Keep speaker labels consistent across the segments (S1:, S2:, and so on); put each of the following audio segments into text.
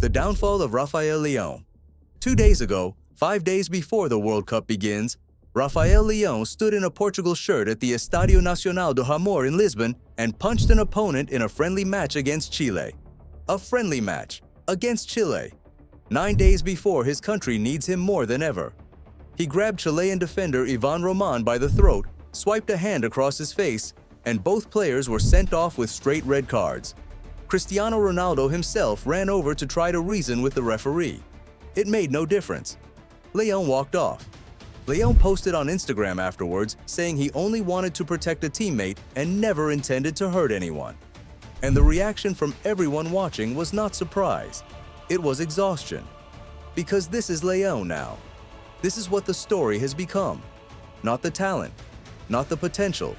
S1: The downfall of Rafael Leão. 2 days ago, 5 days before the World Cup begins, Rafael Leão stood in a Portugal shirt at the Estádio Nacional do Jamor in Lisbon and punched an opponent in a friendly match against Chile. A friendly match against Chile. 9 days before his country needs him more than ever. He grabbed Chilean defender Ivan Roman by the throat, swiped a hand across his face, and both players were sent off with straight red cards. Cristiano Ronaldo himself ran over to try to reason with the referee. It made no difference. Leão walked off. Leão posted on Instagram afterwards saying he only wanted to protect a teammate and never intended to hurt anyone. And the reaction from everyone watching was not surprise. It was exhaustion. Because this is Leão now. This is what the story has become. Not the talent, not the potential,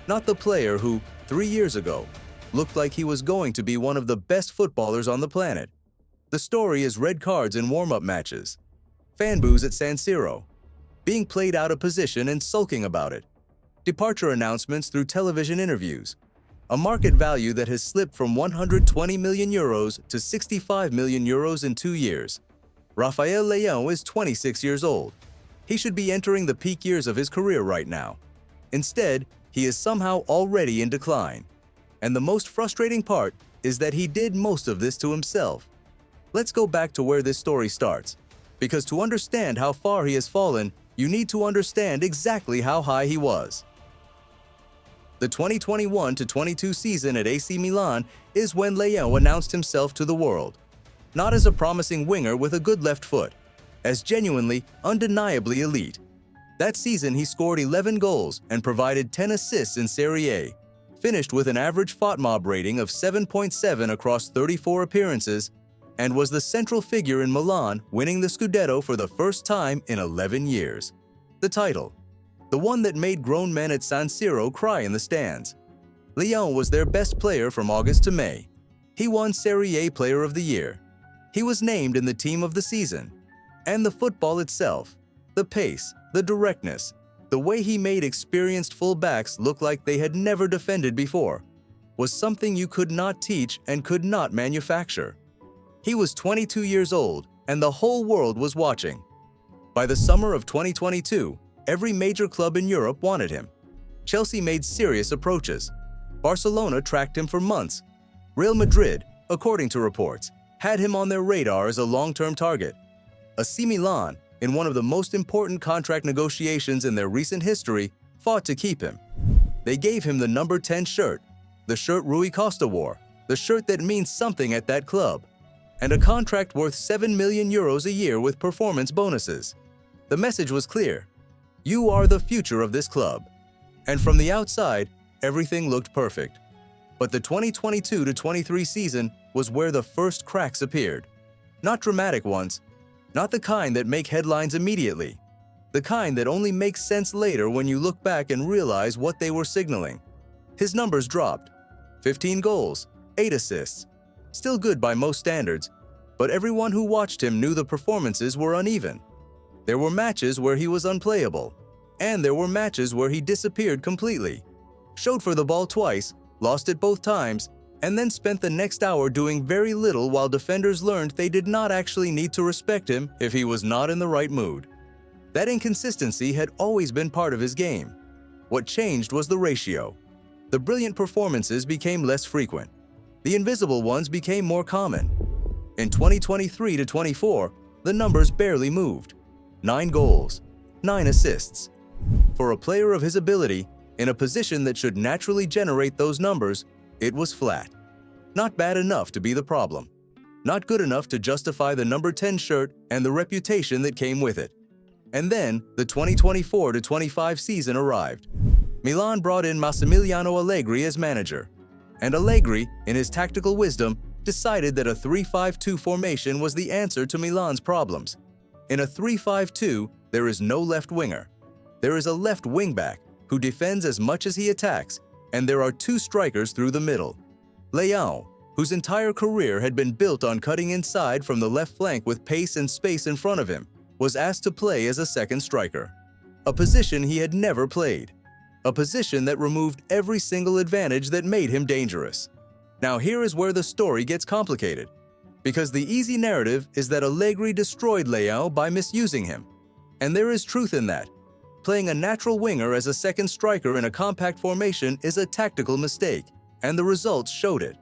S1: not the player who, 3 years ago, looked like he was going to be one of the best footballers on the planet. The story is red cards in warm-up matches, fan boos at San Siro, being played out of position and sulking about it, departure announcements through television interviews, a market value that has slipped from 120 million euros to 65 million euros in 2 years. Rafael Leão is 26 years old. He should be entering the peak years of his career right now. Instead, he is somehow already in decline. And the most frustrating part is that he did most of this to himself. Let's go back to where this story starts, because to understand how far he has fallen, you need to understand exactly how high he was. The 2021-22 season at AC Milan is when Leão announced himself to the world, not as a promising winger with a good left foot, as genuinely, undeniably elite. That season he scored 11 goals and provided 10 assists in Serie A, finished with an average FOTMOB rating of 7.7 across 34 appearances, and was the central figure in Milan winning the Scudetto for the first time in 11 years. The title, the one that made grown men at San Siro cry in the stands. Leão was their best player from August to May. He won Serie A Player of the Year. He was named in the Team of the Season. And the football itself, the pace, the directness, the way he made experienced fullbacks look like they had never defended before, was something you could not teach and could not manufacture. He was 22 years old, and the whole world was watching. By the summer of 2022, every major club in Europe wanted him. Chelsea made serious approaches. Barcelona tracked him for months. Real Madrid, according to reports, had him on their radar as a long-term target. AC Milan, in one of the most important contract negotiations in their recent history, fought to keep him. They gave him the number 10 shirt, the shirt Rui Costa wore, the shirt that means something at that club, and a contract worth 7 million euros a year with performance bonuses. The message was clear. You are the future of this club. And from the outside, everything looked perfect. But the 2022-23 season was where the first cracks appeared. Not dramatic ones, not the kind that make headlines immediately, the kind that only makes sense later when you look back and realize what they were signaling. His numbers dropped. 15 goals, 8 assists. Still good by most standards, but everyone who watched him knew the performances were uneven. There were matches where he was unplayable, and there were matches where he disappeared completely. Showed for the ball twice, lost it both times, and then spent the next hour doing very little while defenders learned they did not actually need to respect him if he was not in the right mood. That inconsistency had always been part of his game. What changed was the ratio. The brilliant performances became less frequent. The invisible ones became more common. In 2023-24, the numbers barely moved. 9 goals, 9 assists. For a player of his ability, in a position that should naturally generate those numbers, it was flat. Not bad enough to be the problem. Not good enough to justify the number 10 shirt and the reputation that came with it. And then, the 2024-25 season arrived. Milan brought in Massimiliano Allegri as manager. And Allegri, in his tactical wisdom, decided that a 3-5-2 formation was the answer to Milan's problems. In a 3-5-2, there is no left winger. There is a left wingback who defends as much as he attacks, and there are 2 strikers through the middle. Leao, whose entire career had been built on cutting inside from the left flank with pace and space in front of him, was asked to play as a second striker. A position he had never played. A position that removed every single advantage that made him dangerous. Now here is where the story gets complicated. Because the easy narrative is that Allegri destroyed Leao by misusing him. And there is truth in that. Playing a natural winger as a second striker in a compact formation is a tactical mistake, and the results showed it.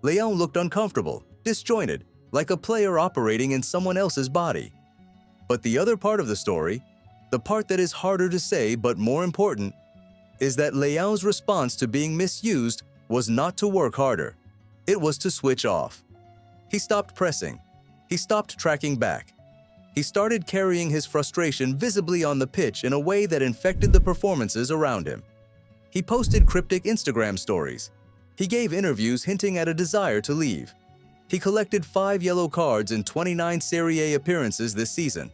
S1: Leão looked uncomfortable, disjointed, like a player operating in someone else's body. But the other part of the story, the part that is harder to say but more important, is that Leão's response to being misused was not to work harder. It was to switch off. He stopped pressing. He stopped tracking back. He started carrying his frustration visibly on the pitch in a way that infected the performances around him. He posted cryptic Instagram stories. He gave interviews hinting at a desire to leave. He collected 5 yellow cards in 29 Serie A appearances this season.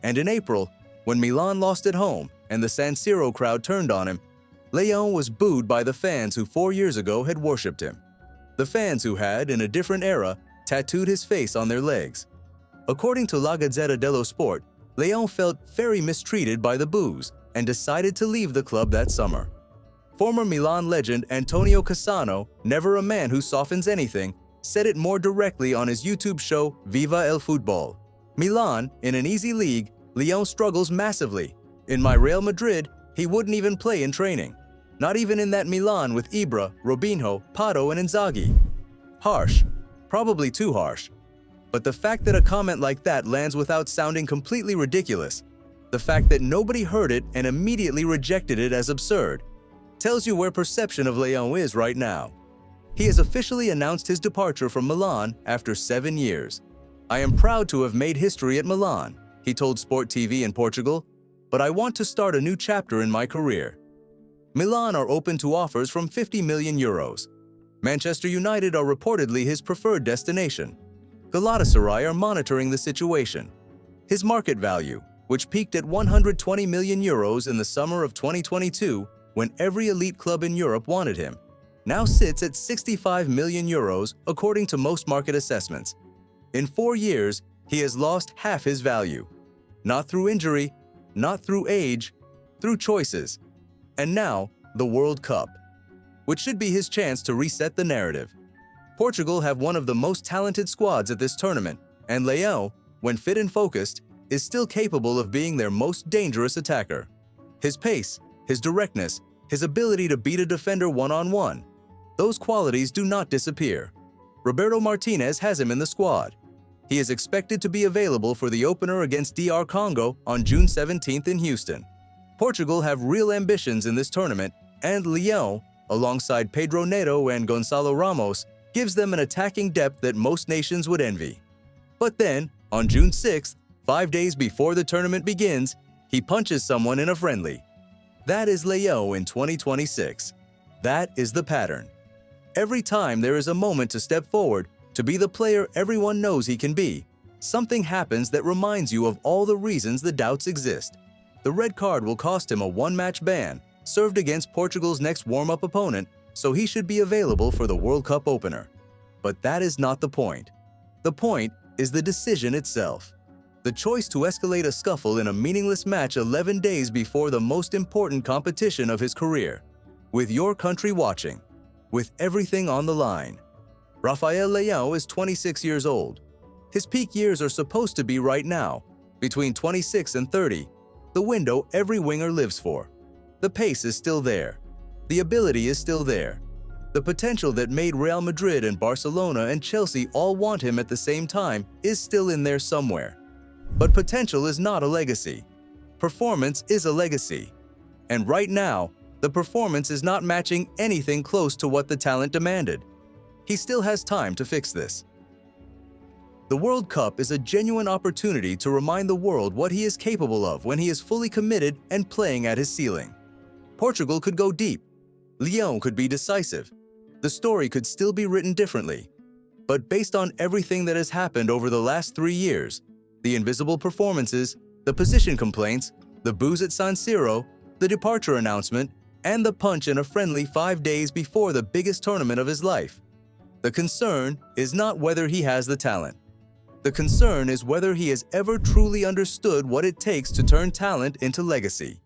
S1: And in April, when Milan lost at home and the San Siro crowd turned on him, Leão was booed by the fans who 4 years ago had worshipped him. The fans who had, in a different era, tattooed his face on their legs. According to La Gazzetta dello Sport, Leão felt very mistreated by the boos and decided to leave the club that summer. Former Milan legend Antonio Cassano, never a man who softens anything, said it more directly on his YouTube show Viva el Fútbol. Milan, in an easy league, Leão struggles massively. In my Real Madrid, he wouldn't even play in training. Not even in that Milan with Ibra, Robinho, Pato and Inzaghi. Harsh. Probably too harsh. But the fact that a comment like that lands without sounding completely ridiculous, the fact that nobody heard it and immediately rejected it as absurd, tells you where perception of Leão is right now. He has officially announced his departure from Milan after 7 years. "I am proud to have made history at Milan," he told Sport TV in Portugal, "but I want to start a new chapter in my career." Milan are open to offers from 50 million euros. Manchester United are reportedly his preferred destination. Galatasaray are monitoring the situation. His market value, which peaked at 120 million euros in the summer of 2022 when every elite club in Europe wanted him, now sits at 65 million euros according to most market assessments. In 4 years, he has lost half his value. Not through injury, not through age, through choices. And now, the World Cup, which should be his chance to reset the narrative. Portugal have one of the most talented squads at this tournament, and Leão, when fit and focused, is still capable of being their most dangerous attacker. His pace, his directness, his ability to beat a defender one-on-one, those qualities do not disappear. Roberto Martinez has him in the squad. He is expected to be available for the opener against DR Congo on June 17th in Houston. Portugal have real ambitions in this tournament, and Leão, alongside Pedro Neto and Gonçalo Ramos, gives them an attacking depth that most nations would envy. But then, on June 6th, 5 days before the tournament begins, he punches someone in a friendly. That is Leão in 2026. That is the pattern. Every time there is a moment to step forward, to be the player everyone knows he can be, something happens that reminds you of all the reasons the doubts exist. The red card will cost him a one-match ban, served against Portugal's next warm-up opponent, so he should be available for the World Cup opener. But that is not the point. The point is the decision itself. The choice to escalate a scuffle in a meaningless match 11 days before the most important competition of his career. With your country watching. With everything on the line. Rafael Leão is 26 years old. His peak years are supposed to be right now, between 26 and 30, the window every winger lives for. The pace is still there. The ability is still there. The potential that made Real Madrid and Barcelona and Chelsea all want him at the same time is still in there somewhere. But potential is not a legacy. Performance is a legacy. And right now, the performance is not matching anything close to what the talent demanded. He still has time to fix this. The World Cup is a genuine opportunity to remind the world what he is capable of when he is fully committed and playing at his ceiling. Portugal could go deep. Leão could be decisive. The story could still be written differently. But based on everything that has happened over the last 3 years, the invisible performances, the position complaints, the boos at San Siro, the departure announcement, and the punch in a friendly 5 days before the biggest tournament of his life, the concern is not whether he has the talent. The concern is whether he has ever truly understood what it takes to turn talent into legacy.